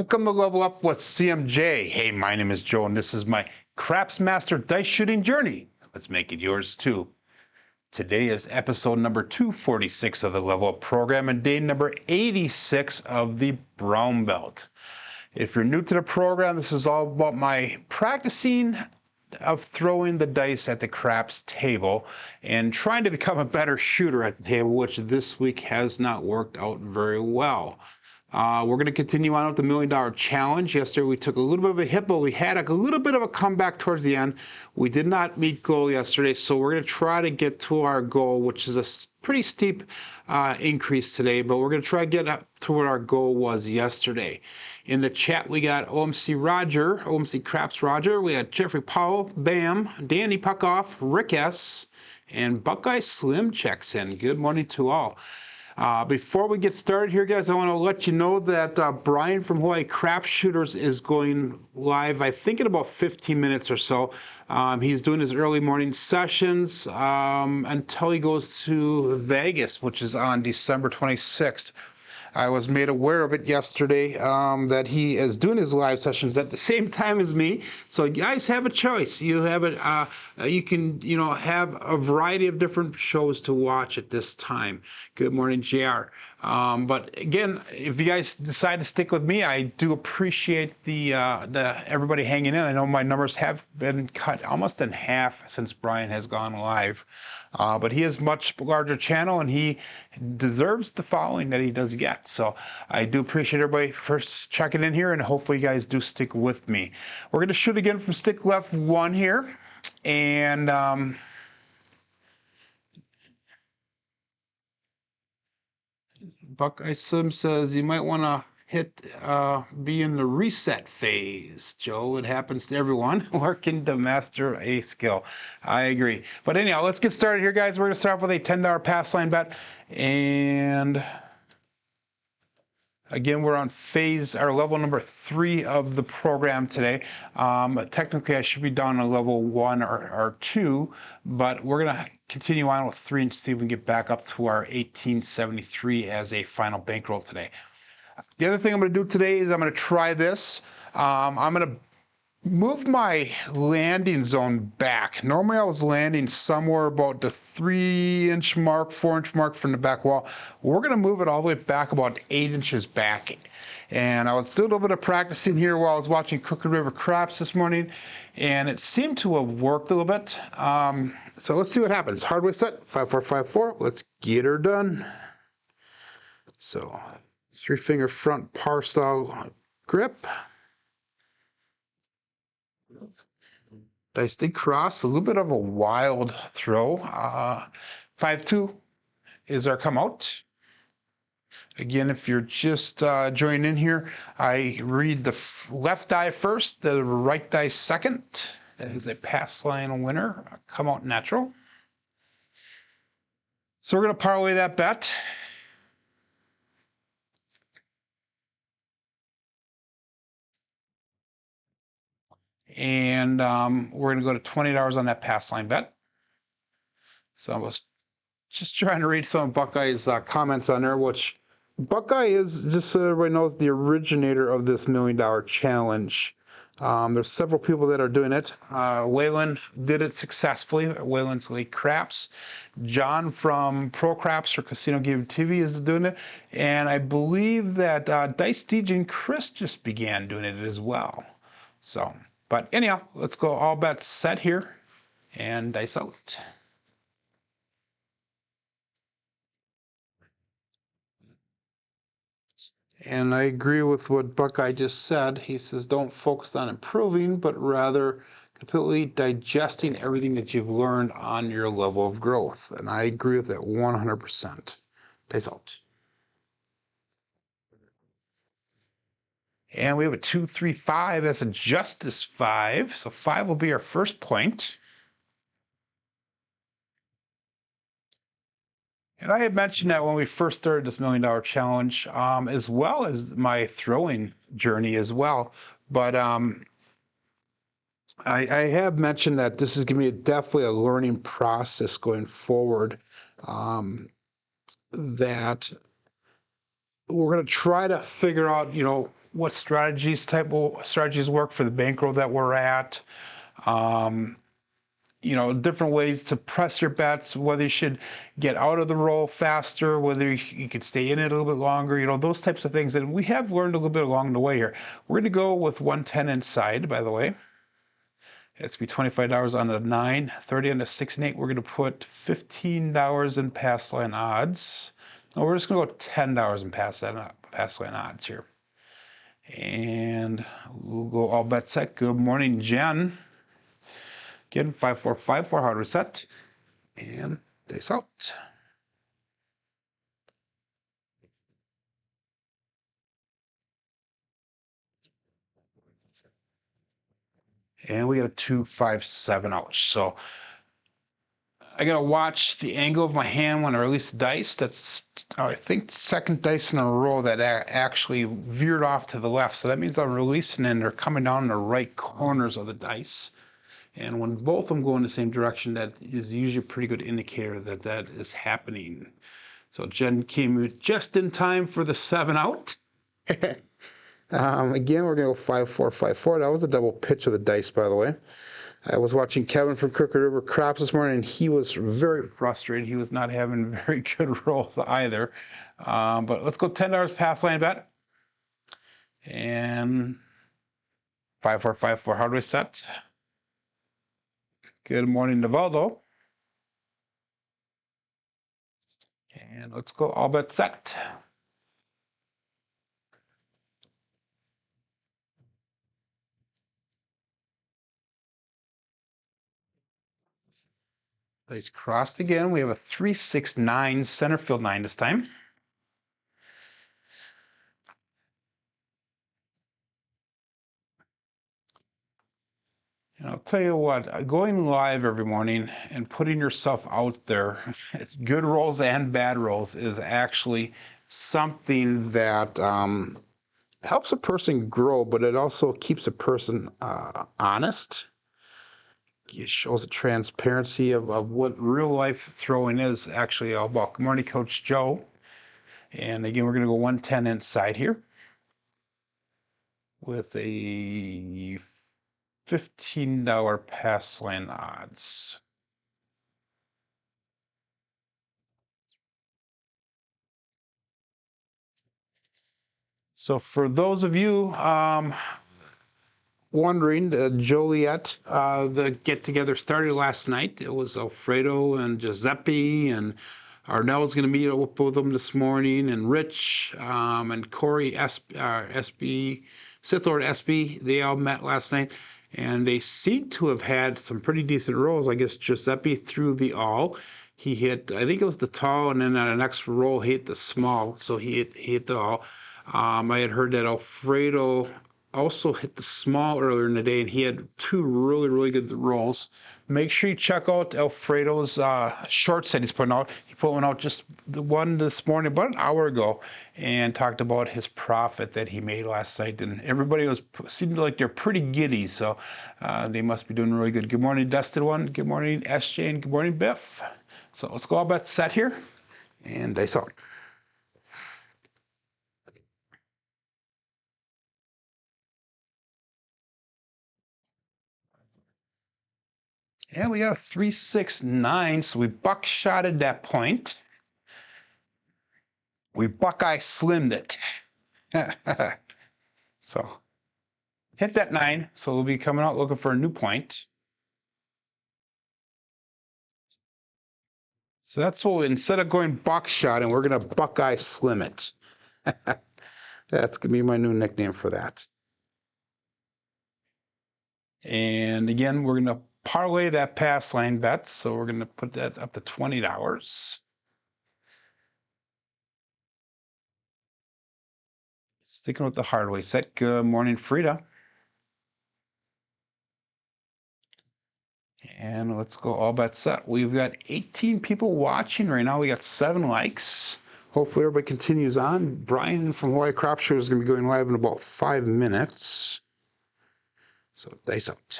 Welcome to Level Up with CMJ. Hey, my name is Joe, and this is my Craps Master dice shooting journey. Let's make it yours too. Today is episode number 246 of the Level Up program and day number 86 of the Brown Belt. If you're new to the program, this is all about my practicing of throwing the dice at the craps table and trying to become a better shooter at the table, which this week has not worked out very well. We're going to continue on with the $1 Million Challenge. Yesterday we took a little bit of a hit, but we had a little bit of a comeback towards the end. We did not meet goal yesterday, so we're going to try to get to our goal, which is a pretty steep increase today, but we're going to try to get up to what our goal was yesterday. In the chat, we got OMC Roger, OMC Craps Roger, we got Jeffrey Powell, Bam, Danny Puckoff, Rick S., and Buckeye Slim checks in. Good morning to all. Before we get started here, guys, I want to let you know that Brian from Hawaii Craps Shooters is going live, I think, in about 15 minutes or so. He's doing his early morning sessions until he goes to Vegas, which is on December 26th. I was made aware of it yesterday that he is doing his live sessions at the same time as me. So you guys have a choice. You have it. You can have a variety of different shows to watch at this time. Good morning, JR. But again, if you guys decide to stick with me, I do appreciate the everybody hanging in. I know my numbers have been cut almost in half since Brian has gone live. But he has much larger channel and he deserves the following that he does get. So I do appreciate everybody first checking in here, and hopefully you guys do stick with me. We're going to shoot again from stick left 1 here. And Buckeye Slim says you might want to be in the reset phase, Joe. It happens to everyone working to master a skill. I agree. But anyhow, let's get started here, guys. We're going to start off with a $10 pass line bet. And again, we're on phase, our level number 3 of the program today. Technically, I should be down on level 1 or 2, but we're going to continue on with 3 and see if we can get back up to our 1873 as a final bankroll today. The other thing I'm going to do today is I'm going to try this. I'm going to move my landing zone back. Normally I was landing somewhere about the 3-inch mark, 4-inch mark from the back wall. We're going to move it all the way back about 8 inches back. And I was doing a little bit of practicing here while I was watching Crooked River Craps this morning, and it seemed to have worked a little bit. So let's see what happens. Hardware set, 5454. Let's get her done. So 3-finger front parcel grip. Dice did cross, a little bit of a wild throw. 5-2 is our come out. Again, if you're just joining in here, I read the left die first, the right die second. That is a pass line winner, come out natural. So we're going to parlay that bet. And we're going to go to $20 on that pass line bet. So I was just trying to read some of Buckeye's comments on there, which Buckeye is, just so everybody knows, the originator of this $1 Million Challenge. There's several people that are doing it. Waylon did it successfully. Waylon's Lake Craps. John from Pro Craps or Casino Game TV is doing it. And I believe that Dice DJ and Chris just began doing it as well. So, but anyhow, let's go all bets set here and dice out. And I agree with what Buckeye just said. He says don't focus on improving, but rather completely digesting everything that you've learned on your level of growth. And I agree with that 100%. Dice out. And we have a 2, 3, 5. That's a Justice 5. So 5 will be our first point. And I had mentioned that when we first started this $1 Million Challenge, as well as my throwing journey as well. But I have mentioned that this is going to be definitely a learning process going forward. That we're going to try to figure out, what strategies work for the bankroll that we're at. You know, different ways to press your bets, whether you should get out of the roll faster, whether you could stay in it a little bit longer, you know, those types of things. And we have learned a little bit along the way here. We're going to go with 110 inside, by the way. It's be $25 on the 9, 30 on the 6 and 8. We're going to put $15 in pass line odds. No, we're just going to go $10 in pass line odds here. And we'll go all bet set. Good morning, Jen. Again, 5454 hard reset. And days out. And we got a 257 out. So I gotta watch the angle of my hand when I release the dice. That's, I think, the second dice in a row that actually veered off to the left. So that means I'm releasing and they're coming down in the right corners of the dice. And when both of them go in the same direction, that is usually a pretty good indicator that that is happening. So Jen came just in time for the 7 out. Again, we're going to go 5454. That was a double pitch of the dice, by the way. I was watching Kevin from Crooked River Craps this morning, and he was very frustrated. He was not having very good rolls either. But let's go $10 pass line bet. And 5454 hard reset. Good morning, Navaldo. And let's go all bet set. Dice crossed again. We have a 369 center field 9 this time. And I'll tell you what, going live every morning and putting yourself out there, good rolls and bad rolls, is actually something that helps a person grow, but it also keeps a person honest. It shows the transparency of what real life throwing is actually all about. Good morning, Coach Joe. And again, we're going to go 110 inside here with a $15 pass line odds. So for those of you wondering, Joliet, the get-together started last night. It was Alfredo and Giuseppe, and Arnell's going to meet up with them this morning, and Rich and Corey SB, Sith Lord SB, they all met last night. And they seem to have had some pretty decent rolls. I guess Giuseppe threw the all. He hit, I think it was the tall, and then on the next roll, he hit the small. So he hit the all. I had heard that Alfredo also hit the small earlier in the day, and he had 2 really, really good rolls. Make sure you check out Alfredo's shorts that he's putting out. He put one out just the one this morning, about an hour ago, and talked about his profit that he made last night. And everybody seemed like they're pretty giddy, so they must be doing really good. Good morning, Dusted One. Good morning, SJ, and good morning, Biff. So let's go all bet set here, and dice out. And we got a 369, so we buckshotted that point. We Buckeye slimmed it. So hit that 9, so we'll be coming out looking for a new point. So that's what instead of going buckshot, and we're going to Buckeye slim it. That's going to be my new nickname for that. And again, we're going to parlay that pass line bet, so we're going to put that up to $20. Sticking with the hard way set. Good morning, Frida. And let's go all bet set. We've got 18 people watching right now. We got 7 likes. Hopefully everybody continues on. Brian from Hawaii Crop Show is going to be going live in about 5 minutes. So dice out.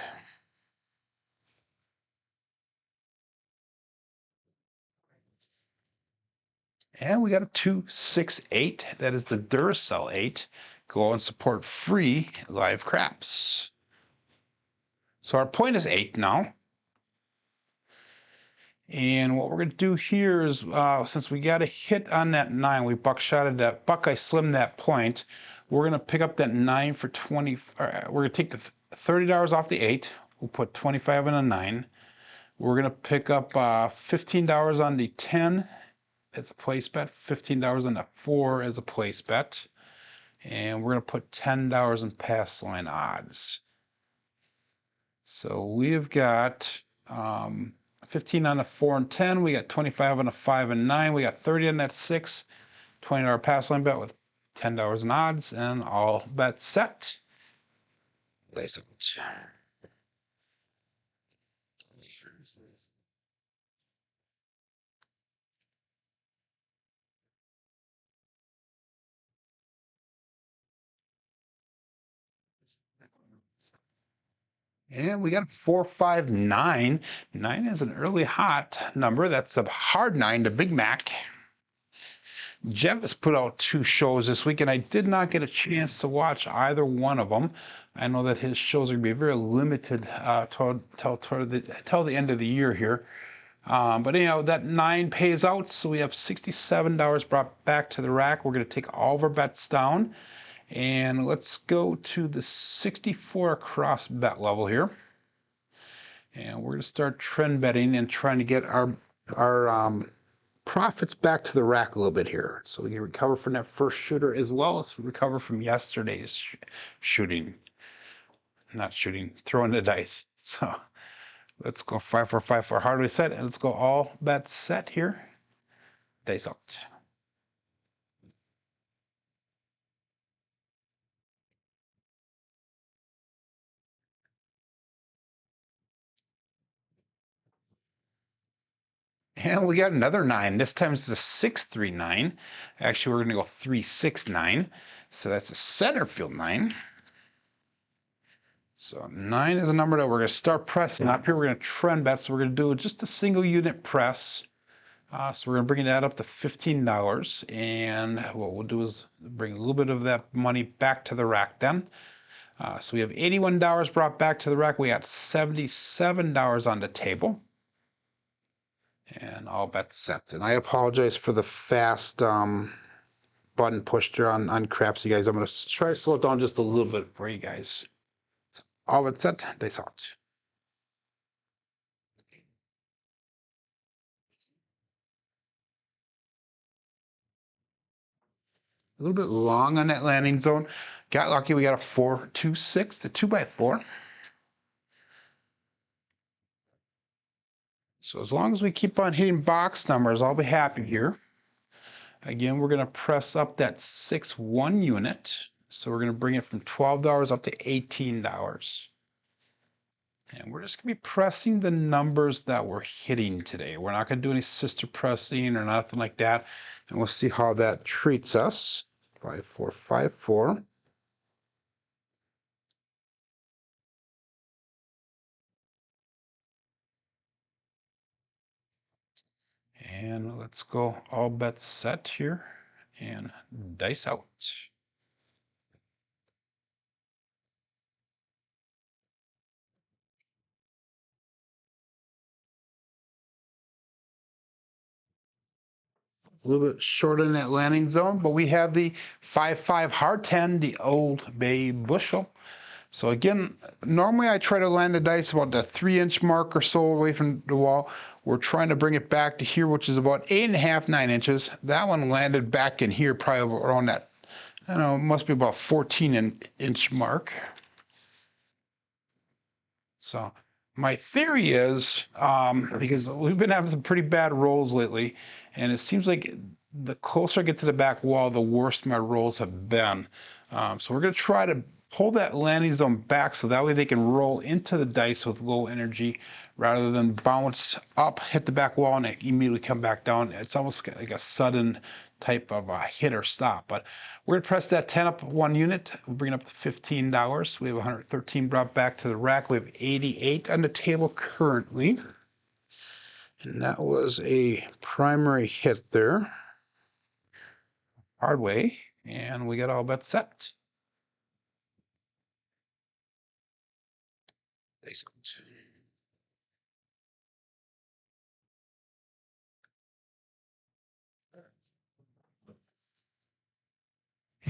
And we got a 268. That is the Duracell 8. go and support free live craps. So our point is 8 now. And what we're going to do here is, since we got a hit on that 9, we buckshotted that, Buckeye slimmed that point, we're going to pick up that 9 for 20, we're going to take the $30 off the 8, we'll put 25 on a 9. We're going to pick up $15 on the 10 as a place bet, $15 on the 4 as a place bet, and we're going to put $10 in pass line odds. So we've got 15 on a 4 and 10, we got 25 on a 5 and 9, we got 30 on that 6, $20 pass line bet with $10 in odds, and all bets set. Place it. And we got 4, 5, 9. 9 is an early hot number. That's a hard 9 to Big Mac. Jeff has put out 2 shows this week, and I did not get a chance to watch either one of them. I know that his shows are going to be very limited till the end of the year here. But you know, that 9 pays out, so we have $67 brought back to the rack. We're going to take all of our bets down. And let's go to the 64 across bet level here. And we're going to start trend betting and trying to get our profits back to the rack a little bit here. So we can recover from that first shooter as well as recover from yesterday's shooting. Not shooting, throwing the dice. So let's go 5, 4, 5, 4 hardware set, and let's go all bets set here. Dice out. And we got another 9. This time it's a 639. Actually, we're going to go 369. So that's a center field 9. So 9 is a number that we're going to start pressing up here. We're going to trend bet. So we're going to do just a single unit press. So we're going to bring that up to $15. And what we'll do is bring a little bit of that money back to the rack then. So we have $81 brought back to the rack. We got $77 on the table. And all bets set. And I apologize for the fast button push there on Crapsee, guys. I'm going to try to slow it down just a little bit for you guys. All bets set, dice out. A little bit long on that landing zone. Got lucky, we got a 4-2-6, the 2x4. So as long as we keep on hitting box numbers, I'll be happy here. Again, we're going to press up that 6-1 unit. So we're going to bring it from $12 up to $18. And we're just going to be pressing the numbers that we're hitting today. We're not going to do any sister pressing or nothing like that. And we'll see how that treats us. 5, 4, 5, 4. And let's go all bets set here and dice out. A little bit short in that landing zone, but we have the 5-5 hard 10, the Old Bay bushel. So again, normally I try to land the dice about the 3-inch mark or so away from the wall. We're trying to bring it back to here, which is about 8.5, 9 inches. That one landed back in here, probably around that, I don't know, it must be about 14-inch mark. So my theory is, because we've been having some pretty bad rolls lately, and it seems like the closer I get to the back wall, the worse my rolls have been. So we're going to try to pull that landing zone back so that way they can roll into the dice with low energy rather than bounce up, hit the back wall, and immediately come back down. It's almost like a sudden type of a hit or stop. But we're going to press that 10 up 1 unit. We'll bring it up to $15. We have 113 brought back to the rack. We have 88 on the table currently. And that was a primary hit there. Hard way. And we got all bets set.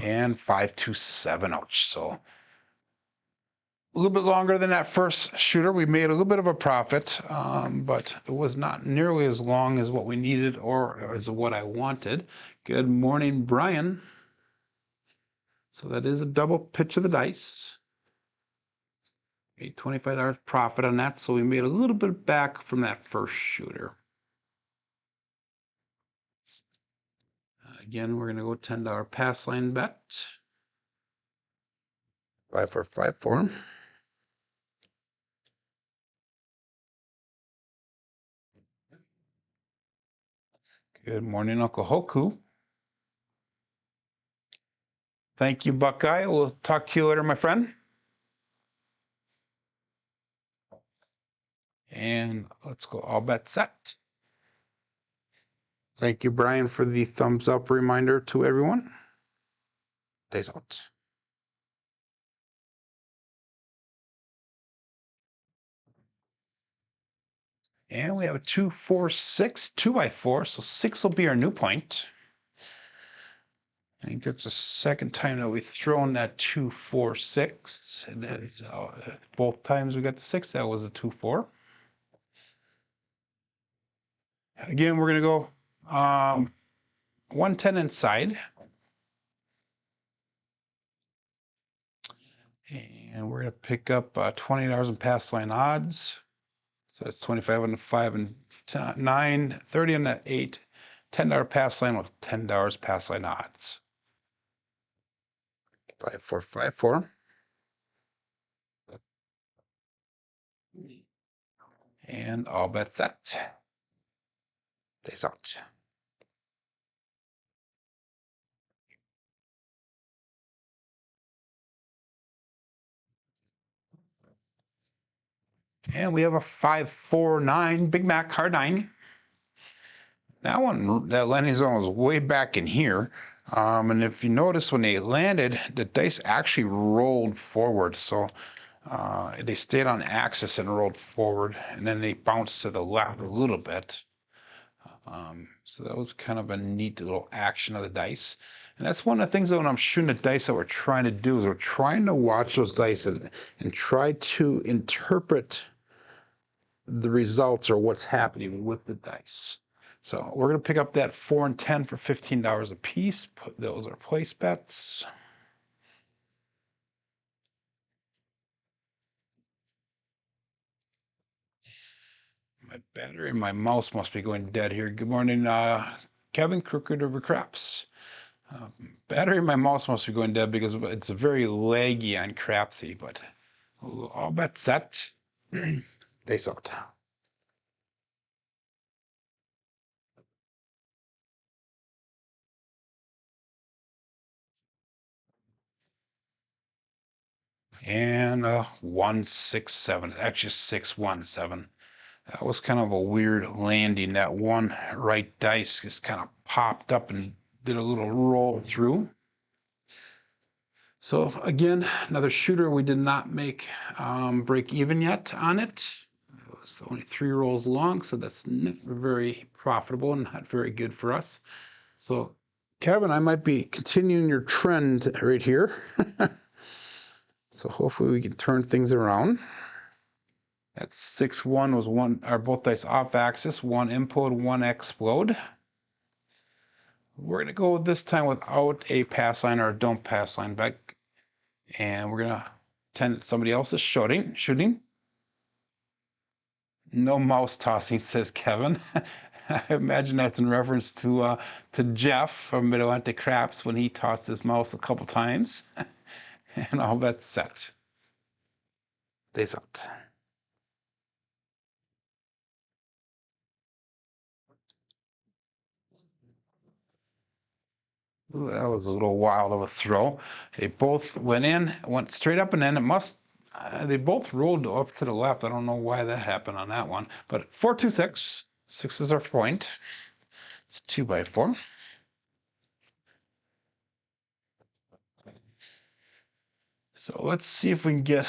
and 527. Ouch. So a little bit longer than that first shooter. We made a little bit of a profit, but it was not nearly as long as what we needed or as what I wanted. Good morning, Brian. So that is a double pitch of the dice. Made $25 profit on that, so we made a little bit back from that first shooter. Again, we're going to go $10 pass line bet. 5-4-5-4. Good morning, Uncle Hoku. Thank you, Buckeye. We'll talk to you later, my friend. And let's go all bet set. Thank you, Brian, for the thumbs up reminder to everyone. Days out. And we have a 2-4-6, 2x4, so 6 will be our new point. I think that's the second time that we've thrown that 2-4-6. And that is both times we got the 6, that was a 2-4. Again, we're going to go 110 inside. And we're going to pick up $20 in pass line odds. So that's 25 on the 5 and 9, 30 on the 8, $10 pass line with $10 pass line odds. 5-4-5-4. And all bet set. Days out. And we have a 5-4-9 Big Mac hard 9. That one, that landing zone was way back in here. And if you notice, when they landed, the dice actually rolled forward. So they stayed on axis and rolled forward, and then they bounced to the left a little bit. So that was kind of a neat little action of the dice. And that's one of the things that when I'm shooting the dice that we're trying to do is we're trying to watch those dice and try to interpret the results or what's happening with the dice. So we're going to pick up that 4 and 10 for $15 a piece. Put those are place bets. My battery and my mouse must be going dead here. Good morning, Kevin, Crooked over Craps. Battery and my mouse must be going dead because it's very laggy on Crapsee, but all bet set. Days out. And 1-6-7, actually 6-1-7. That was kind of a weird landing. That one right dice just kind of popped up and did a little roll through. So again, another shooter we did not make break even yet on it. It was only 3 rolls long, so that's not very profitable and not very good for us. So Kevin, I might be continuing your trend right here. So hopefully we can turn things around. That 6-1 was both dice off axis, 1 implode, 1 explode. We're going to go this time without a pass line or a don't pass line bet. And we're going to pretend that somebody else is shooting. No mouse tossing, says Kevin. I imagine that's in reference to Jeff from Mid-Atlantic Craps when he tossed his mouse a couple times. And all bets set. Days out. Ooh, that was a little wild of a throw. They both went straight up, and then they both rolled up to the left. I don't know why that happened on that one, but 4-2-6. 6 is our point. It's 2x4. So let's see if we can get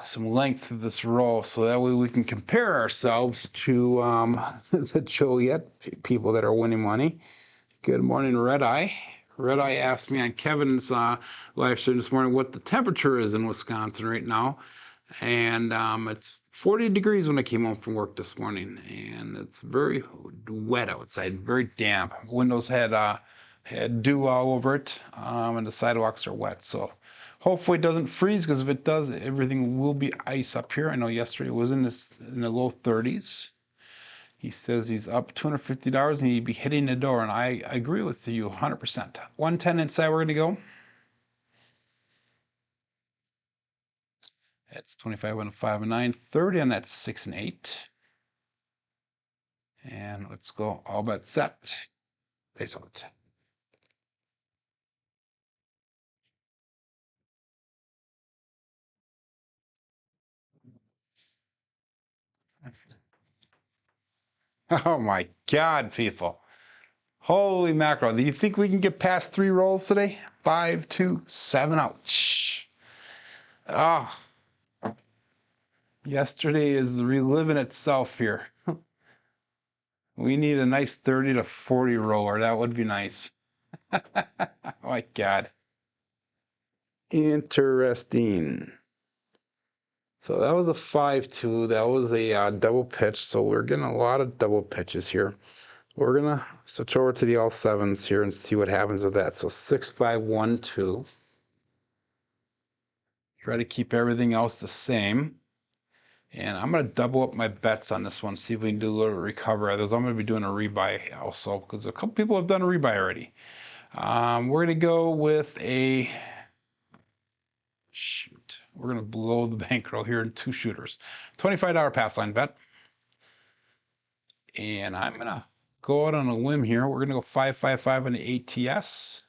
some length to this roll, so that way we can compare ourselves to the Joliet people that are winning money. Good morning, Red Eye. Red Eye asked me on Kevin's live stream this morning what the temperature is in Wisconsin right now. And it's 40 degrees when I came home from work this morning. And it's very wet outside, very damp. Windows had dew all over it, and the sidewalks are wet. So hopefully it doesn't freeze, because if it does, everything will be ice up here. I know yesterday it was in the low 30s. He says he's up $250 and he'd be hitting the door, and I agree with you 100%. 110 inside, we're going to go. That's 25 on a 5 and 9, 30 on that 6 and 8. And let's go all bet set. Face out. Oh my God, people. Holy mackerel. Do you think we can get past 3 rolls today? 5, 2, 7, ouch. Oh. Yesterday is reliving itself here. We need a nice 30 to 40 roller. That would be nice. Oh my God. Interesting. So that was a 5-2. That was a double pitch. So we're getting a lot of double pitches here. We're going to switch over to the all sevens here and see what happens with that. So 6, 5, 1, 2. Try to keep everything else the same. And I'm going to double up my bets on this one, see if we can do a little recover. Others, I'm going to be doing a rebuy also, because a couple people have done a rebuy already. We're going to go with a... Shoot. We're going to blow the bankroll here in 2 shooters. $25 pass line bet. And I'm going to go out on a limb here. We're going to go 5-5-5 on the ATS.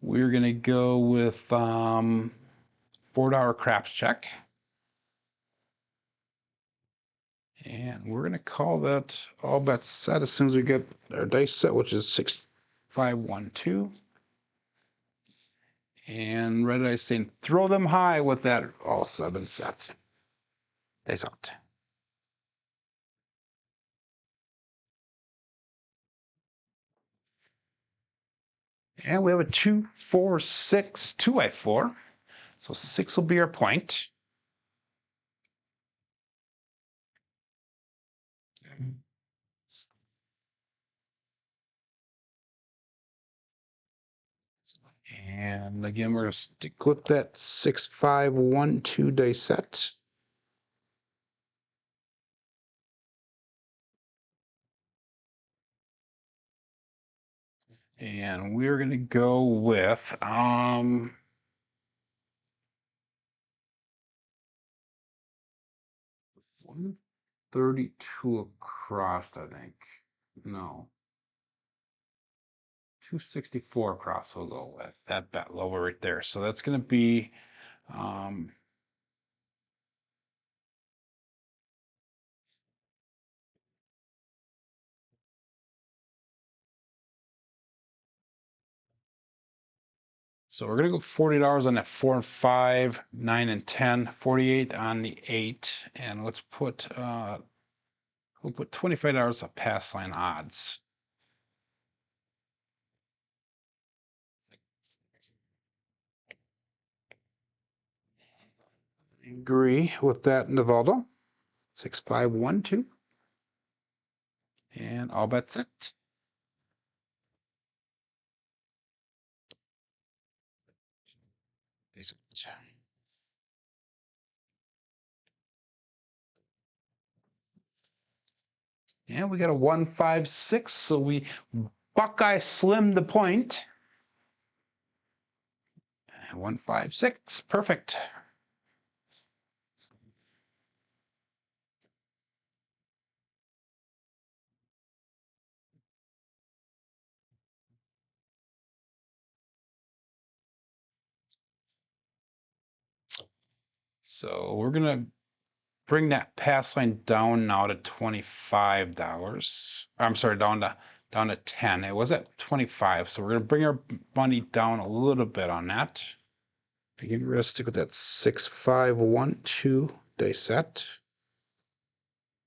We're going to go with $4 craps check. And we're going to call that all bets set as soon as we get our dice set, which is 6, 5, 1, 2. And Red Eye saying throw them high with that all 7 set. Dice out. And we have a 2, 4, 6, 2x4. So 6 will be our point. And again, we're going to stick with that 6, 5, 1, 2 dice set. And we're going to go with 132 across, I think. No. 264 across we'll go with. That bet lower right there. So that's going to be so we're going to go $40 on that 4 and 5, 9 and 10, 48 on the 8, and let's put we'll put $25 of pass line odds. Agree with that, Navaldo. 6, 5, 1, 2. And all bets set. And we got a 156, so we Buckeye slimmed the point. 156, perfect. So we're gonna bring that pass line down now to $25. I'm sorry, down to 10. It was at 25, so we're gonna bring our money down a little bit on that. Again, we're gonna stick with that 6, 5, 1, 2 dice set.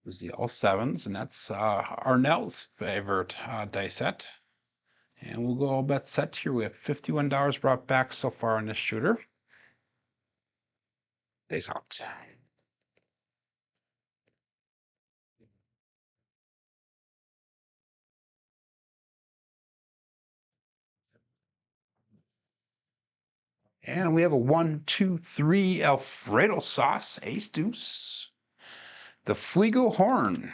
There's the all sevens, and that's Arnell's favorite dice set. And we'll go all bet set here. We have $51 brought back so far on this shooter. Days out. And we have a 1, 2, 3 Alfredo sauce, ace deuce. The Fliego horn.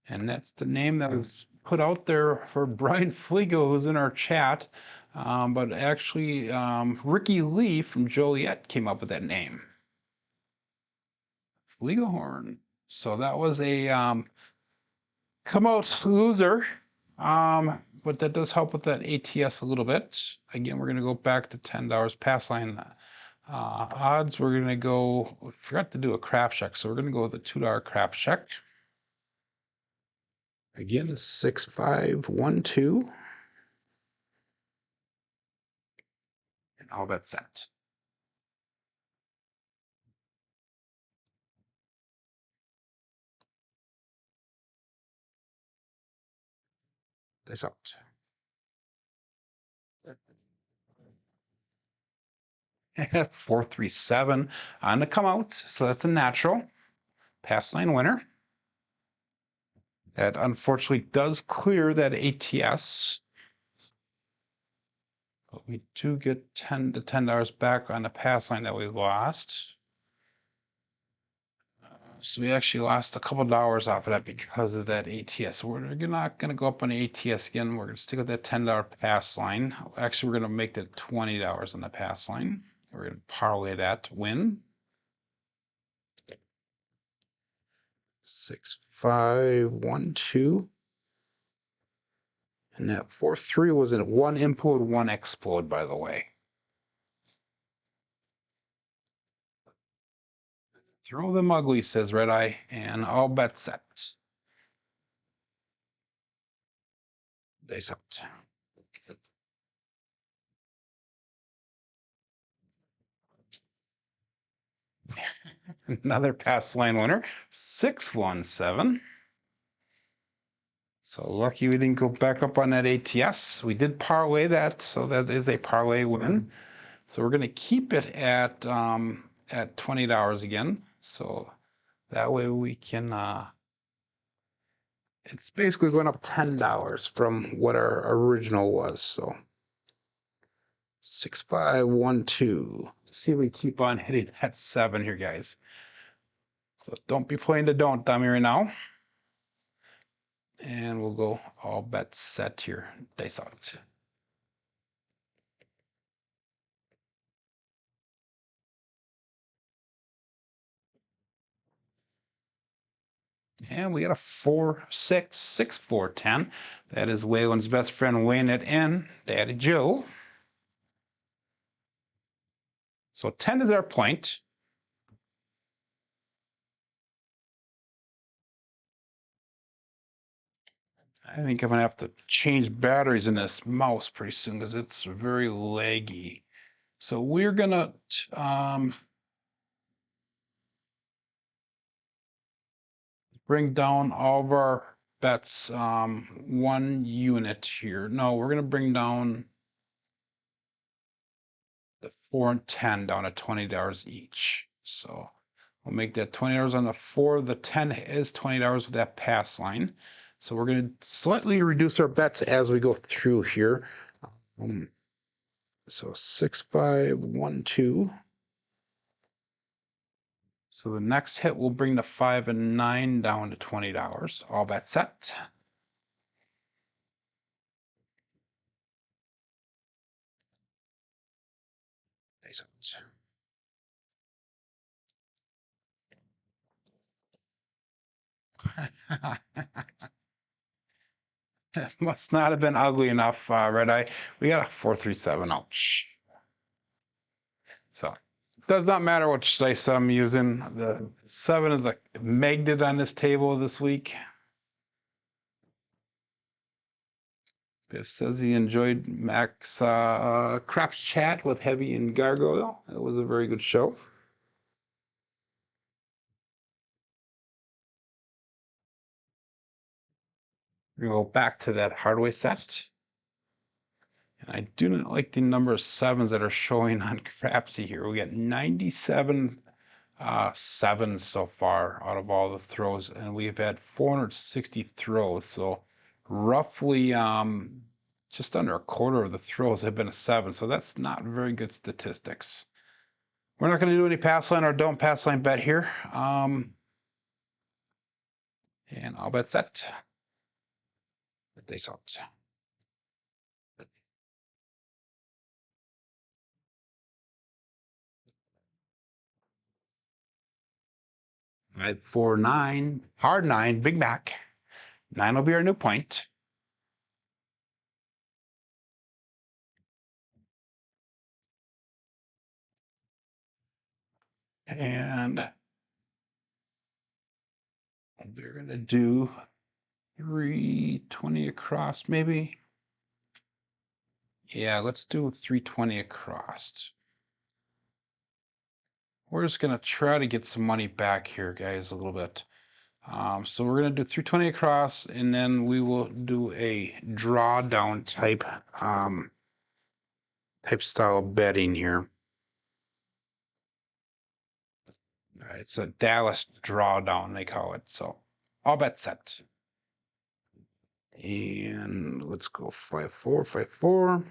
And that's the name that was put out there for Brian Fliego, who's in our chat. But actually, Ricky Lee from Joliet came up with that name. Fliego horn. So that was a come out loser. But that does help with that ATS a little bit. Again, we're going to go back to $10 pass line odds. We're going to go, we forgot to do a crap check, so we're going to go with a $2 crap check. Again, 6512. And all bet set. This out. 437 on the come out, so that's a natural pass line winner. That unfortunately does clear that ATS, but we do get $10 to $10 back on the pass line that we lost. So we actually lost a couple dollars off of that because of that ATS. We're not going to go up on the ATS again. We're going to stick with that $10 pass line. Actually, we're going to make that $20 on the pass line. We're going to parlay that win. 6512. And that 4-3 was in one implode, one explode, by the way. Throw them ugly, says Red Eye, and all bet set. They set. Another pass line winner, 617. So lucky we didn't go back up on that ATS. We did parlay that, so that is a parlay win. So we're going to keep it at $20 again. So that way we can. It's basically going up $10 from what our original was. So 6512. See if we keep on hitting that 7 here, guys. So don't be playing the don't dummy right now. And we'll go all bets set here. Dice out. And we got a 4, 6, 6, 4, 10. That is Waylon's best friend weighing it in, Daddy Joe. So 10 is our point. I think I'm going to have to change batteries in this mouse pretty soon because it's very laggy. So we're going to bring down all of our bets 1 unit here. No, we're going to bring down the 4 and 10 down to $20 each. So we'll make that $20 on the 4. The 10 is $20 with that pass line. So we're going to slightly reduce our bets as we go through here. So 6512. So the next hit will bring the 5 and 9 down to $20. All bets set. Must not have been ugly enough, Red Eye. We got a 437. Ouch. So it does not matter which dice set I'm using. The 7 is a magnet on this table this week. Biff says he enjoyed Mac's craps chat with Heavy and Gargoyle. It was a very good show. We're gonna go back to that hardware set. And I do not like the number of sevens that are showing on Crapsee here. We got 97 sevens so far out of all the throws, and we've had 460 throws. So roughly just under a quarter of the throws have been a seven. So that's not very good statistics. We're not going to do any pass line or don't pass line bet here. And I'll bet set. They out. 549, hard 9, Big Mac. 9 will be our new point. And we're going to do 320 across, maybe. Yeah, let's do 320 across. We're just going to try to get some money back here, guys, a little bit. So we're going to do 320 across, and then we will do a drawdown type style betting here. It's a Dallas drawdown, they call it. So I'll bet set. And let's go 5-4, 5-4.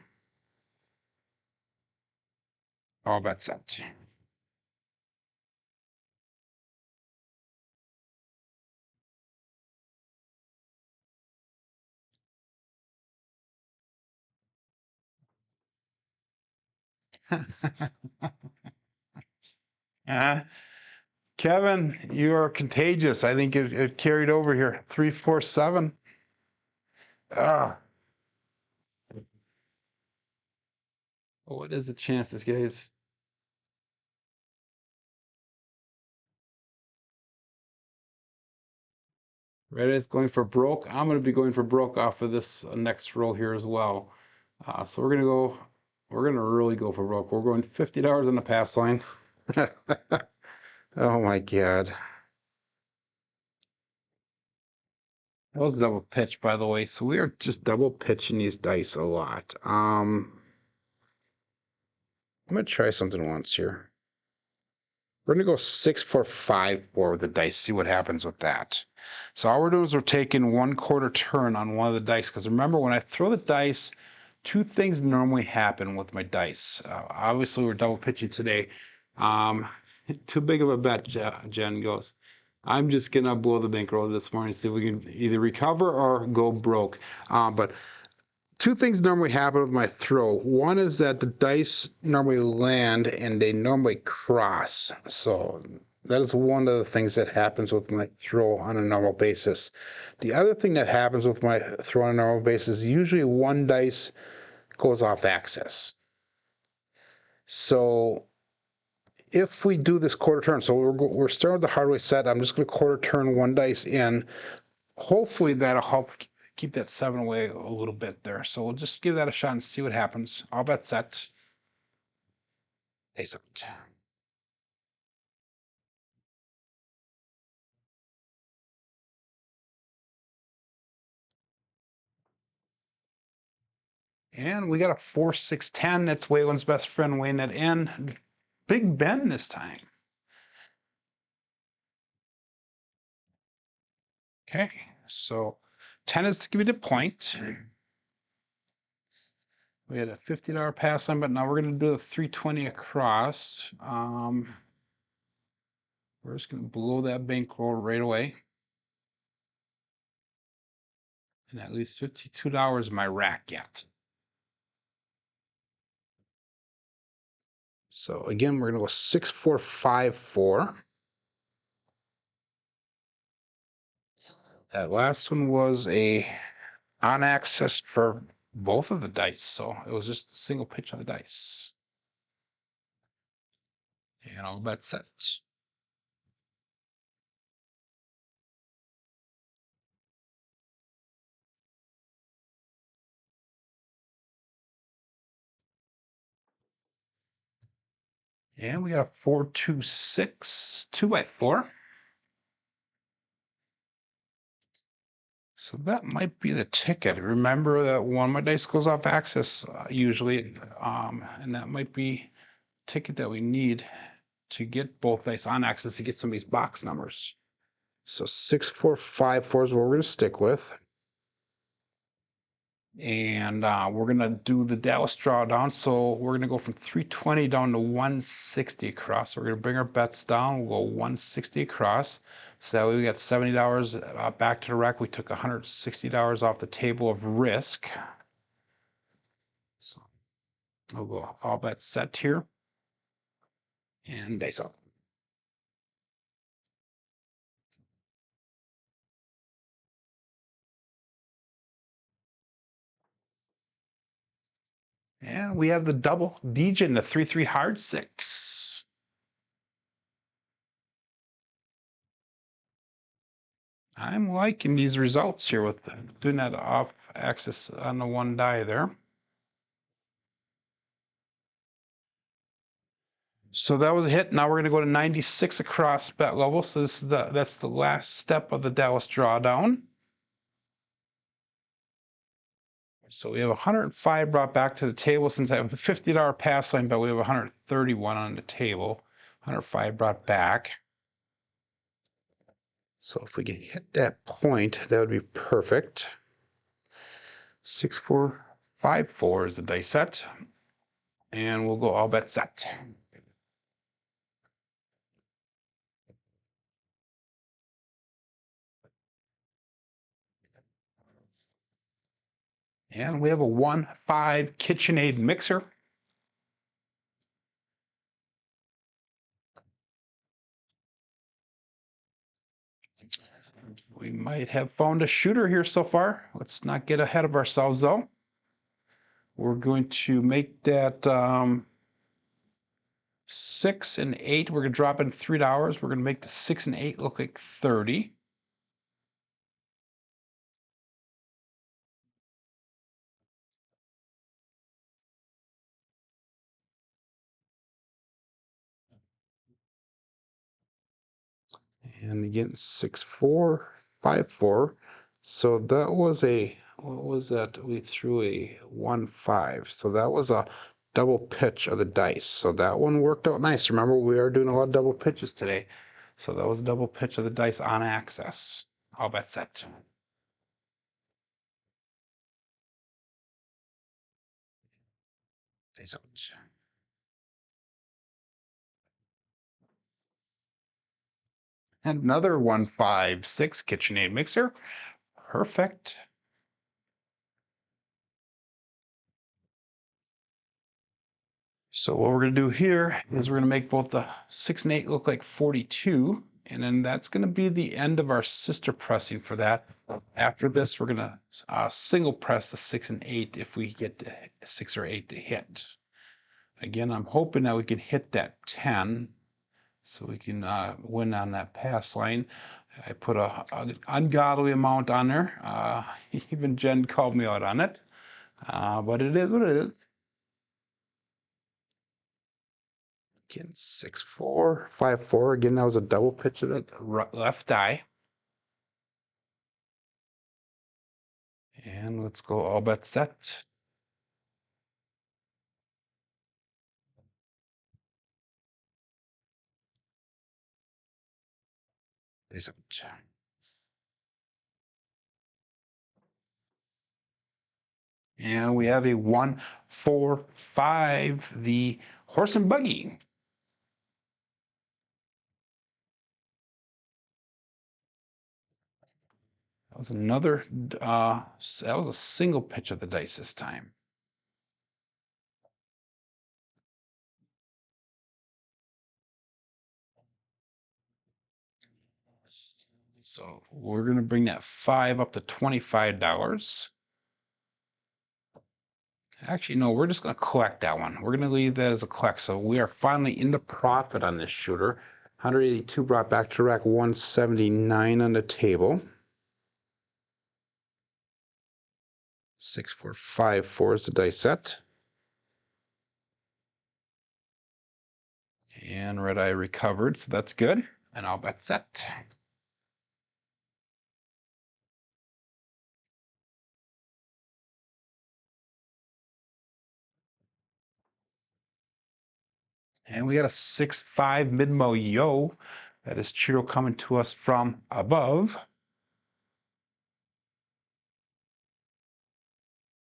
All bet set. Kevin, you are contagious. I think it carried over here. 3-4-7. What is the chances, guys? Reddit's going for broke. I'm going to be going for broke off of this next roll here as well. So we're going to really go for broke. We're going $50 on the pass line. Oh my God. That was double pitch, by the way. So we are just double pitching these dice a lot. I'm going to try something once here. We're going to go 6-4-5-4 with the dice, see what happens with that. So all we're doing is we're taking 1/4 turn on one of the dice, because remember, when I throw the dice, two things normally happen with my dice. Obviously, we're double pitching today. Too big of a bet, Jen goes. I'm just going to blow the bankroll this morning, see if we can either recover or go broke. But two things normally happen with my throw. One is that the dice normally land and they normally cross. So that is one of the things that happens with my throw on a normal basis. The other thing that happens with my throw on a normal basis is usually one dice goes off axis. So if we do this quarter turn, so we're starting with the hardware set. I'm just going to quarter turn one dice in. Hopefully that'll help keep that 7 away a little bit there. So we'll just give that a shot and see what happens. All bet set. Ace out. And we got a 4-6-10. That's Waylon's best friend weighing that in. Big Ben this time. Okay, so 10 is to give you the point. We had a $50 pass on, but now we're going to do the 320 across. We're just going to blow that bankroll right away. And at least $52 in my rack yet. So again, we're going to go 6-4-5-4. That last one was a on access for both of the dice, so it was just a single pitch on the dice. And all bet set. And we got a 4-2-6, 2x4. So that might be the ticket. Remember that one of my dice goes off axis usually, and that might be the ticket that we need to get both dice on axis to get some of these box numbers. So 6454 is what we're going to stick with. And we're going to do the Dallas drawdown. So we're going to go from 320 down to 160 across. So we're going to bring our bets down. We'll go 160 across. So that way we got $70 back to the rack. We took $160 off the table of risk. So I'll go all bets set here. And dice up. And we have the double DJ and the 3-3 hard 6. I'm liking these results here with doing that off axis on the one die there. So that was a hit. Now we're going to go to 96 across bet level. So this is that's the last step of the Dallas drawdown. So we have 105 brought back to the table since I have a $50 pass line, but we have 131 on the table. 105 brought back. So if we can hit that point, that would be perfect. 6454 is the dice set. And we'll go all bet set. And we have a 1-5 KitchenAid mixer. We might have found a shooter here so far. Let's not get ahead of ourselves though. We're going to make that 6 and 8. We're going to drop in $3. We're going to make the 6 and 8 look like 30. And again, 6454. So that was a, what was that? We threw a 1-5. So that was a double pitch of the dice. So that one worked out nice. Remember, we are doing a lot of double pitches today. So that was a double pitch of the dice on axis. All bet set. Say something. And another 1-5-6 KitchenAid mixer. Perfect. So what we're going to do here is we're going to make both the 6 and 8 look like 42. And then that's going to be the end of our sister pressing for that. After this, we're going to single press the 6 and 8 if we get the 6 or 8 to hit. Again, I'm hoping that we can hit that 10 so we can win on that pass line. I put an ungodly amount on there. Even Jen called me out on it. But it is what it is. Again, 6454. Again, that was a double pitch of the left eye. And let's go all bet set. And we have a 1-4-5, the horse and buggy. That was another, that was a single pitch of the dice this time. So we're going to bring that 5 up to $25. Actually, no, we're just going to collect that one. We're going to leave that as a collect. So we are finally in the profit on this shooter. 182 brought back to rack, 179 on the table. 6454 is the dice set. And red eye recovered, so that's good. And all bet set. And we got a 6-5 mid-mo yo. That is Chiro coming to us from above.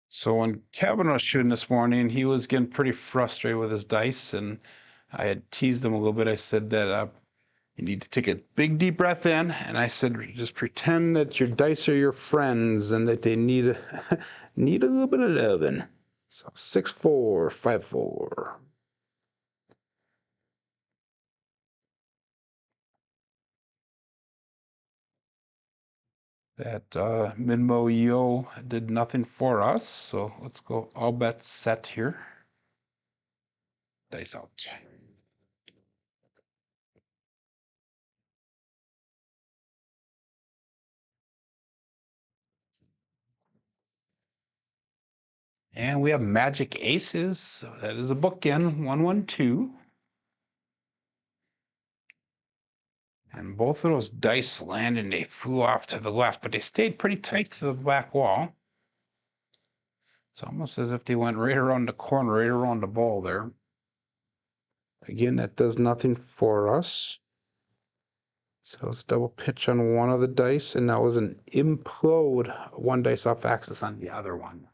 So when Kevin was shooting this morning, he was getting pretty frustrated with his dice, and I had teased him a little bit. I said that you need to take a big deep breath in, and I said just pretend that your dice are your friends and that they need need a little bit of loving. So 6-4, 5-4. That Minmo Yo did nothing for us, so let's go all bets set here. Dice out. And we have Magic Aces. So that is a bookend, 1-1-2. And both of those dice landed and they flew off to the left, but they stayed pretty tight to the back wall. It's almost as if they went right around the corner, right around the ball there. Again, that does nothing for us. So let's double pitch on one of the dice, and that was an implode, one dice off axis on the other one.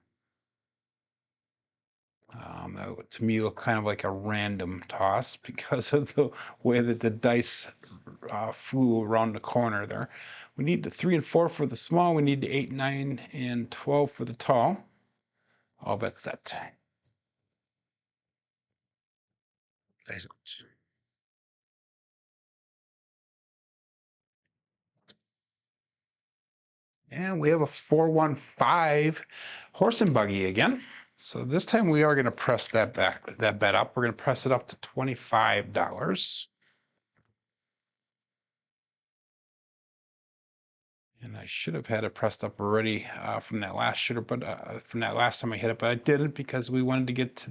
That, to me, looked kind of like a random toss because of the way that the dice flew around the corner there. We need the 3 and 4 for the small. We need the 8, 9, and 12 for the tall. All bets set. Dice out. And we have a 4-1-5 horse and buggy again. So this time we are going to press that bet up. We're going to press it up to $25. And I should have had it pressed up already from that last shooter, but from that last time I hit it, but I didn't because we wanted to get to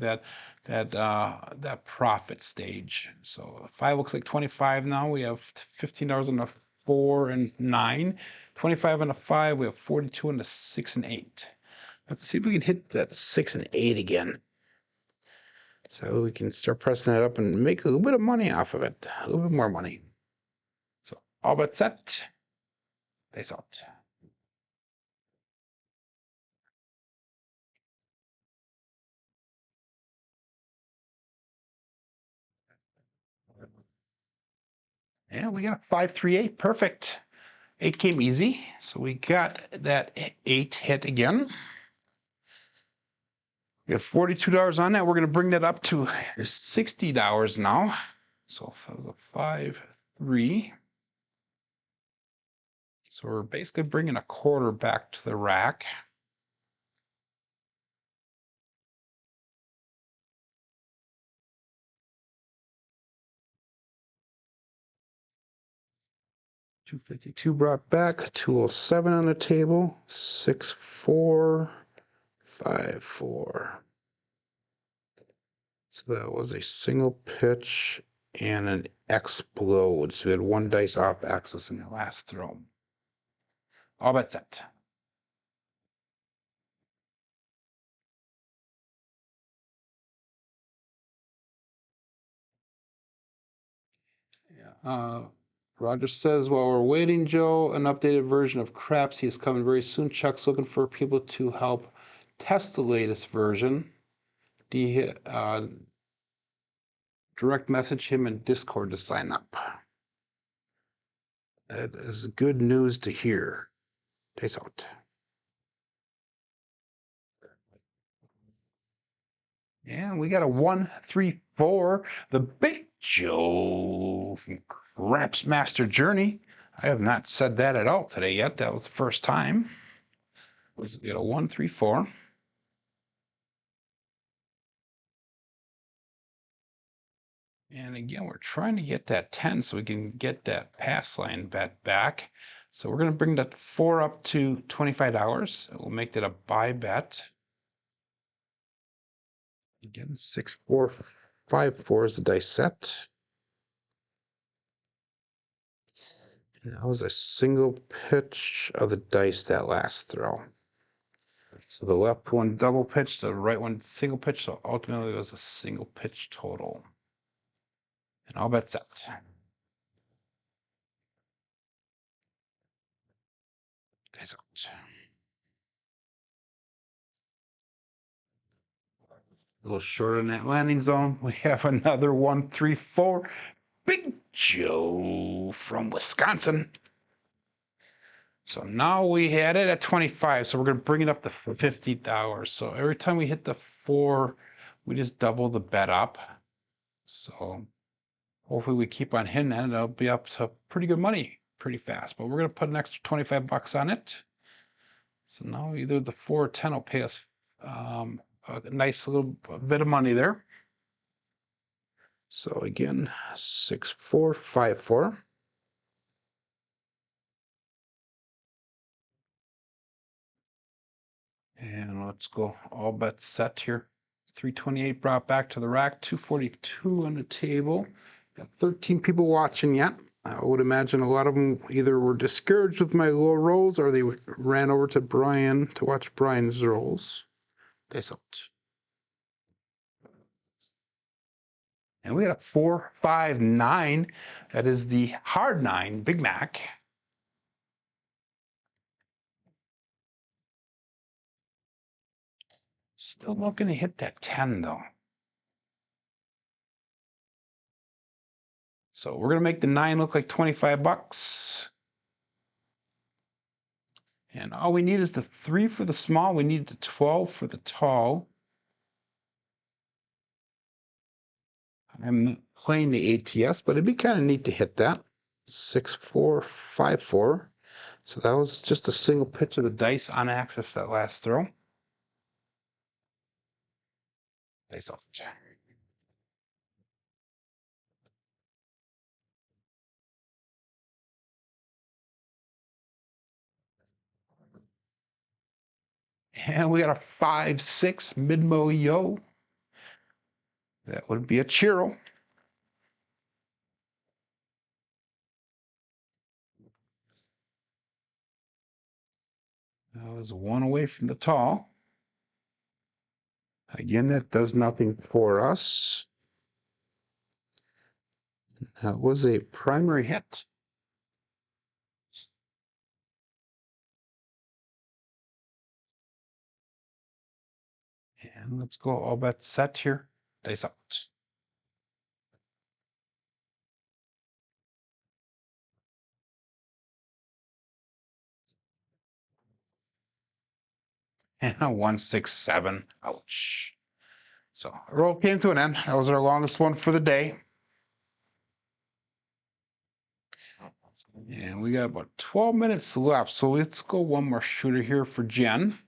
that profit stage. So 5 looks like 25 now. We have $15 on the 4 and 9, 25 on the 5. We have 42 on the 6 and 8. Let's see if we can hit that 6 and 8 again. So we can start pressing it up and make a little bit of money off of it, a little bit more money. So all but set. Dice out. And we got a 5-3-8. Perfect. 8 came easy. So we got that 8 hit again. We have $42 on that. We're going to bring that up to $60 now. So if that was a 5-3. So we're basically bringing a quarter back to the rack. $252 brought back, 207 on the table, 6-4, 5-4. So that was a single pitch and an explode. So we had one dice off axis in the last throw. All bets set. Yeah. Roger says, while we're waiting, Joe, an updated version of Crapsee is coming very soon. Chuck's looking for people to help test the latest version. Direct message him in Discord to sign up. That is good news to hear. Peace out. And we got a 1-3-4. The Big Joe from Craps Master Journey. I have not said that at all today yet. That was the first time. We got a 1-3-4. And again, we're trying to get that 10 so we can get that pass line bet back. So we're going to bring that 4 up to $25. We'll make that a buy bet. Again, 6-4, 5-4 is the dice set. And that was a single pitch of the dice that last throw. So the left one double pitch, the right one single pitch. So ultimately it was a single pitch total. And all bets set. Dice out. A little short on that landing zone. We have another 1, 3, 4. Big Joe from Wisconsin. So now we had it at 25. So we're going to bring it up to $50. So every time we hit the 4, we just double the bet up. So hopefully we keep on hitting that and it'll be up to pretty good money pretty fast. But we're going to put an extra 25 bucks on it. So now either the 4 or 10 will pay us a nice little bit of money there. So again, 6, 4, 5, 4. And let's go all bets set here. 328 brought back to the rack, 242 on the table. Got 13 people watching yet. I would imagine a lot of them either were discouraged with my low rolls or they ran over to Brian to watch Brian's rolls. Dice out. And we got a 4, 5, 9. That is the hard 9, Big Mac. Still not going to hit that 10 though. So we're going to make the 9 look like 25 bucks. And all we need is the 3 for the small. We need the 12 for the tall. I'm not playing the ATS, but it'd be kind of neat to hit that. 6, 4, 5, 4. So that was just a single pitch of the dice on axis that last throw. Dice off. And we got a 5, 6 mid-mo yo. That would be a Chiro. That was 1 away from the tall. Again, that does nothing for us. That was a primary hit. And let's go all bets set here. Dice out. And a 1, 6, 7. Ouch. So our roll came to an end. That was our longest one for the day. And we got about 12 minutes left. So let's go one more shooter here for Jen.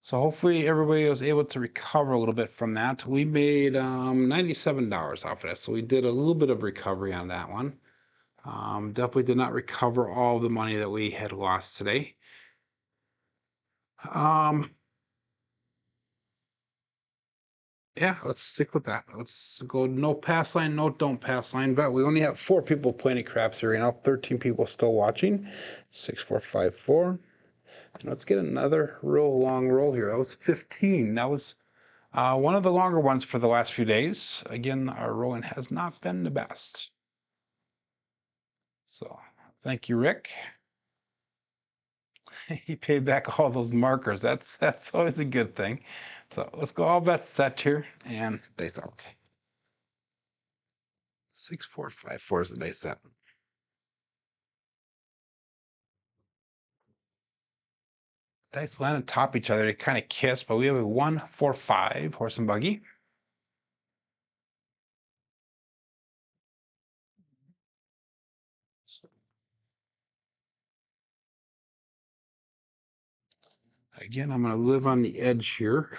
So hopefully everybody was able to recover a little bit from that. We made $97 off of that. So we did a little bit of recovery on that one. Definitely did not recover all the money that we had lost today. Yeah, let's stick with that. Let's go no pass line, no don't pass line bet. We only have 4 people playing at Crapsee right now, 13 people still watching. 6, 4, 5, 4. And let's get another real long roll here. That was 15. That was one of the longer ones for the last few days. Again, our rolling has not been the best. So thank you, Rick. He paid back all those markers. That's always a good thing. So let's go all bets set here and dice out. 6, 4, 5, 4 is the dice set. Dice land on top of each other. They kind of kiss, but we have a 1, 4, 5 horse and buggy. Again, I'm going to live on the edge here.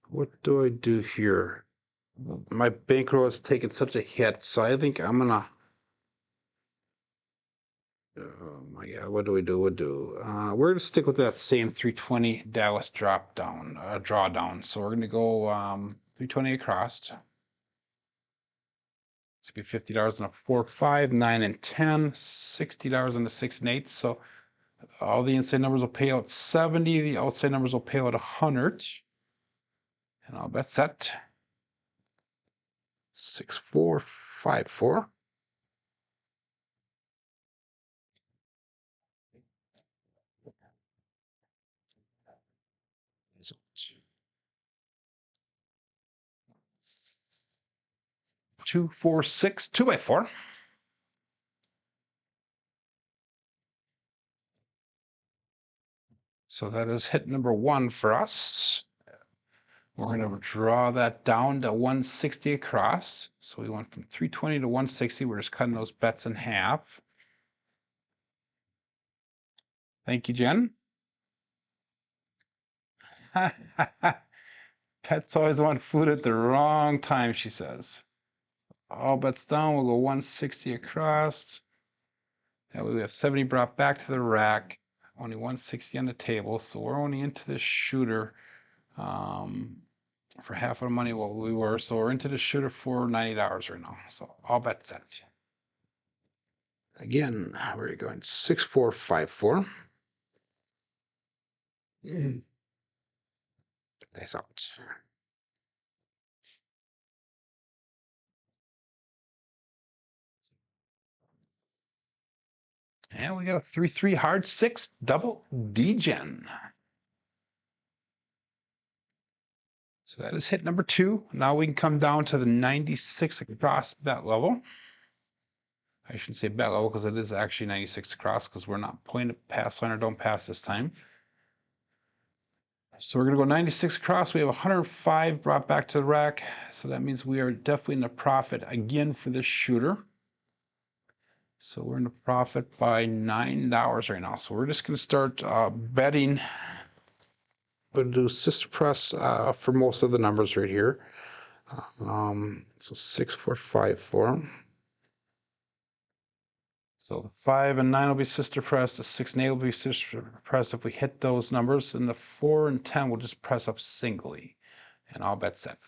What do I do here? My bankroll has taken such a hit, so I think I'm going to. Oh my God, what do we do? We're going to stick with that same 320 Dallas drawdown. So we're going to go 320 across. It's going to be $50 on a 4, 5, 9, and 10, $60 on the 6 and 8. So all the inside numbers will pay out 70. The outside numbers will pay out 100. And all bet set. 6, 4, 5, 4. Two, 4, 6, 2 by 4. So that is hit number 1 for us. We're going to draw that down to 160 across. So we went from 320 to 160. We're just cutting those bets in half. Thank you, Jen. Pets always want food at the wrong time, she says. All bets down. We'll go 160 across. That way we have 70 brought back to the rack. Only 160 on the table. So we're only into this shooter for half of the money what we were. So we're into the shooter for $90 right now. So all bets set. Again, we're going 6, 4, 5, 4. Nice out. And we got a 3-3 hard 6 double D-Gen. So that is hit number 2. Now we can come down to the 96 across bet level. I shouldn't say bet level because it is actually 96 across because we're not playing a pass line or don't pass this time. So we're going to go 96 across. We have 105 brought back to the rack. So that means we are definitely in the profit again for this shooter. So we're in the profit by $9 right now. So we're just going to start betting. We'll do sister press for most of the numbers right here. So 6, 4, 5, 4. So the 5 and 9 will be sister press. The 6 and 8 will be sister press if we hit those numbers. And the 4 and 10 will just press up singly. And all bets set.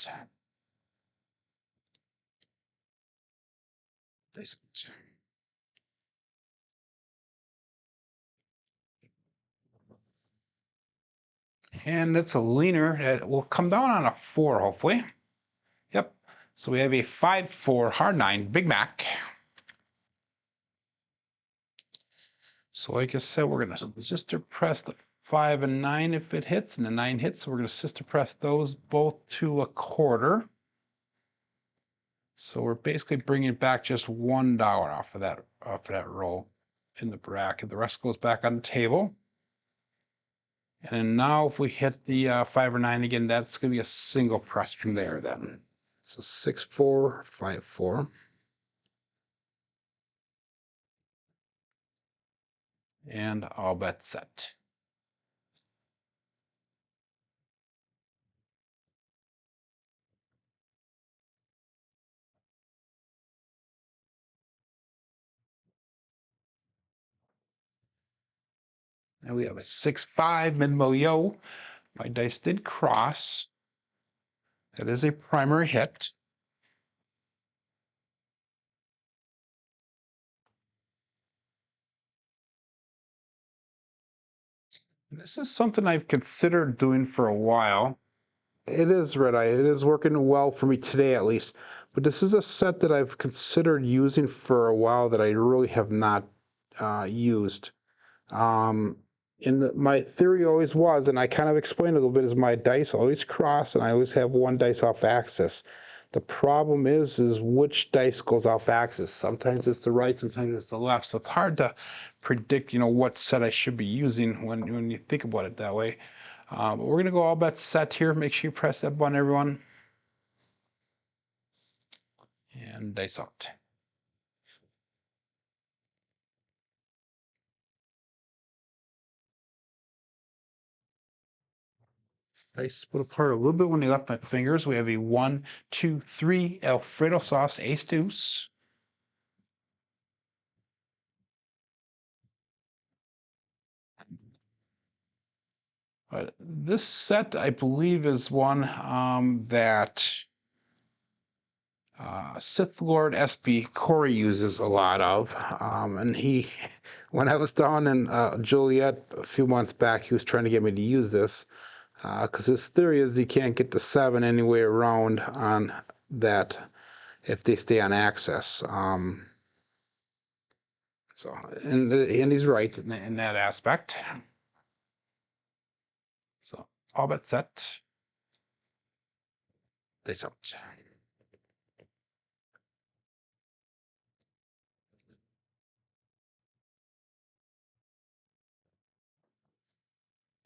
And it's a leaner. It will come down on a 4, hopefully. Yep. So we have a 5, 4 hard 9 Big Mac. So like I said, we're going to sister press the 5 and 9 if it hits, and the 9 hits. So we're going to sister press those both to a quarter. So we're basically bringing back just $1 off of that roll in the bracket. The rest goes back on the table. And then now if we hit the 5 or 9 again, that's going to be a single press from there then. So 6, 4, 5, 4. And all bets set. And we have a 6, 5 mid-mo-yo. My dice did cross. That is a primary hit. This is something I've considered doing for a while. It is red eye. It is working well for me today, at least. But this is a set that I've considered using for a while that I really have not used. My theory always was, and I kind of explained a little bit, is my dice always cross, and I always have one dice off axis. The problem is which dice goes off axis. Sometimes it's the right, sometimes it's the left. So it's hard to predict, what set I should be using when you think about it that way. But we're going to go all bets set here. Make sure you press that button, everyone. And dice out. Dice split apart a little bit when they left my fingers. We have a 1, 2, 3 Alfredo sauce ace deuce. This set, I believe, is one that Sith Lord SB Corey uses a lot of. And when I was down in Joliet a few months back, he was trying to get me to use this. because his theory is he can't get the 7 any way around on that if they stay on access. And he's right in that aspect. So all bet set. They out.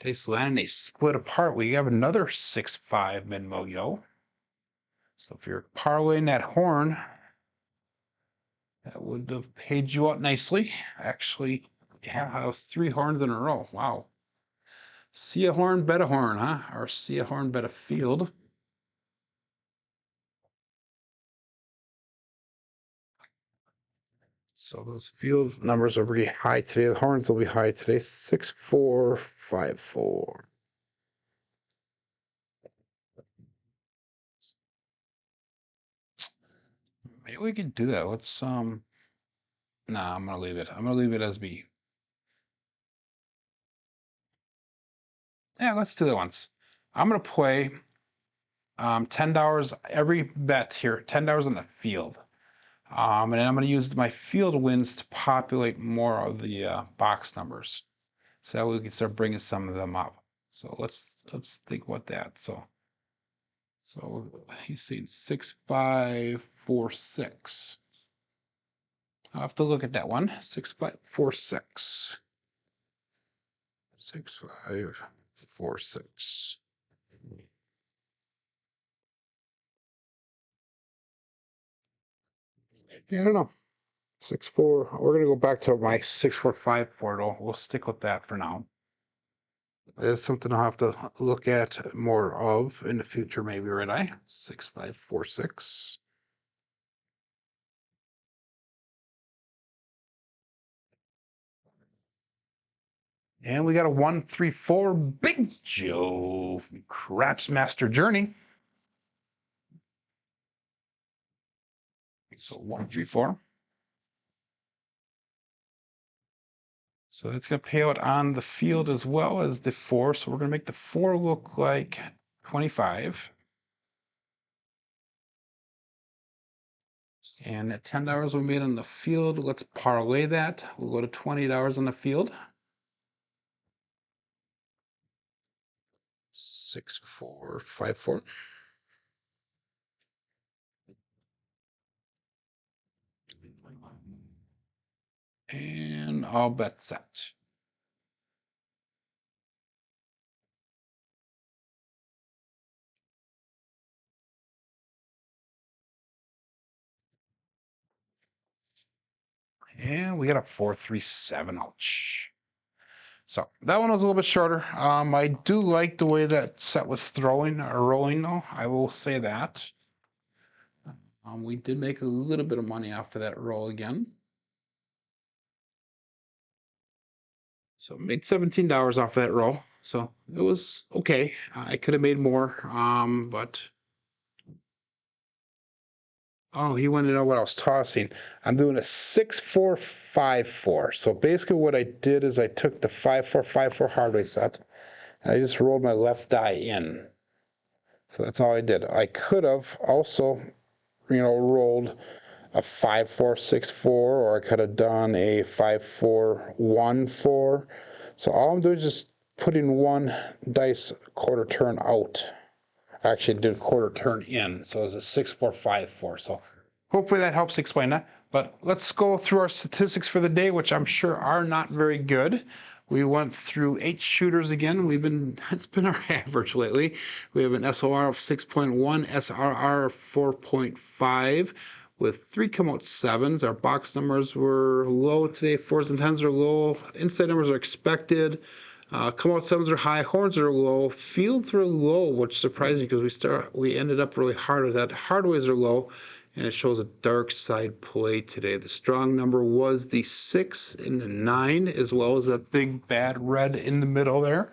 Okay, so then they split apart. We have another 6-5 min-mo yo. So if you're parlaying that horn, that would have paid you out nicely. Actually, yeah, that was 3 horns in a row. Wow. See a horn, bet a horn, huh? Or see a horn, bet a field. So those field numbers are pretty high today. The horns will be high today. 6, 4, 5, 4. Maybe we could do that. Let's nah, I'm gonna leave it. I'm gonna leave it as B. Yeah, let's do that once. I'm gonna play $10 every bet here, $10 on the field. And then I'm going to use my field wins to populate more of the box numbers, so we can start bringing some of them up. So let's think about that. So he's saying 6, 5, 4, 6. I'll have to look at that one. 6, 5, 4, 6. 6, 5, 4, 6. Yeah, I don't know. 6, 4. We're gonna go back to my 6, 4, 5 portal. We'll stick with that for now. It's something I'll have to look at more of in the future, maybe, right? 6, 5, 4, 6. And we got a 1, 3, 4 Big Joe from Crapsee Journey. So 1, 3, 4. So that's going to pay out on the field as well as the 4. So we're going to make the 4 look like 25. And at $10 we made on the field, let's parlay that. We'll go to $20 on the field. 6, 4, 5, 4. And all bet set. And we got a 4, 3, 7. Ouch. So that one was a little bit shorter. I do like the way that set was throwing or rolling, though. I will say that. We did make a little bit of money off of that roll again. So made $17 off that roll. So it was okay. I could have made more, but oh, he wanted to know what I was tossing. I'm doing a 6, 4, 5, 4. So basically what I did is I took the 5, 4, 5, 4 hardware set and I just rolled my left die in. So that's all I did. I could have also, rolled a 5, 4, 6, 4, or I could have done a 5, 4, 1, 4. So all I'm doing is just putting one dice quarter turn out. Actually did quarter turn in, so it's a 6, 4, 5, 4. So hopefully that helps explain that. But let's go through our statistics for the day, which I'm sure are not very good. We went through 8 shooters again. It's been our average lately. We have an SOR of 6.1, SRR of 4.5, with 3 come out 7s. Our box numbers were low today. 4s and 10s are low. Inside numbers are expected. Come out 7s are high, horns are low, fields are low, which surprised me because we ended up really hard with that. Hardways are low, and it shows a dark side play today. The strong number was the 6 and the 9, as well as that big bad red in the middle there.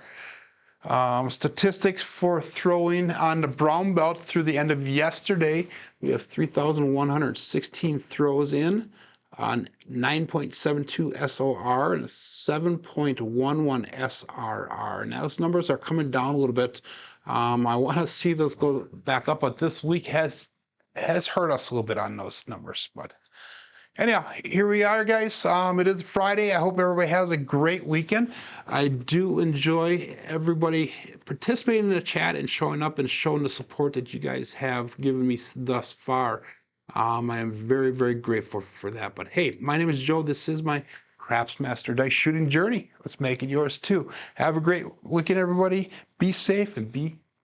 Statistics for throwing on the brown belt through the end of yesterday, we have 3,116 throws in. on 9.72 SOR and a 7.11 SRR. Now those numbers are coming down a little bit. I want to see those go back up, but this week has hurt us a little bit on those numbers. But anyhow, here we are, guys. It is Friday. I hope everybody has a great weekend. I do enjoy everybody participating in the chat and showing up and showing the support that you guys have given me thus far. I am very, very grateful for that. But hey, my name is Joe. This is my Craps Master Dice Shooting Journey. Let's make it yours too. Have a great weekend, everybody. Be safe and be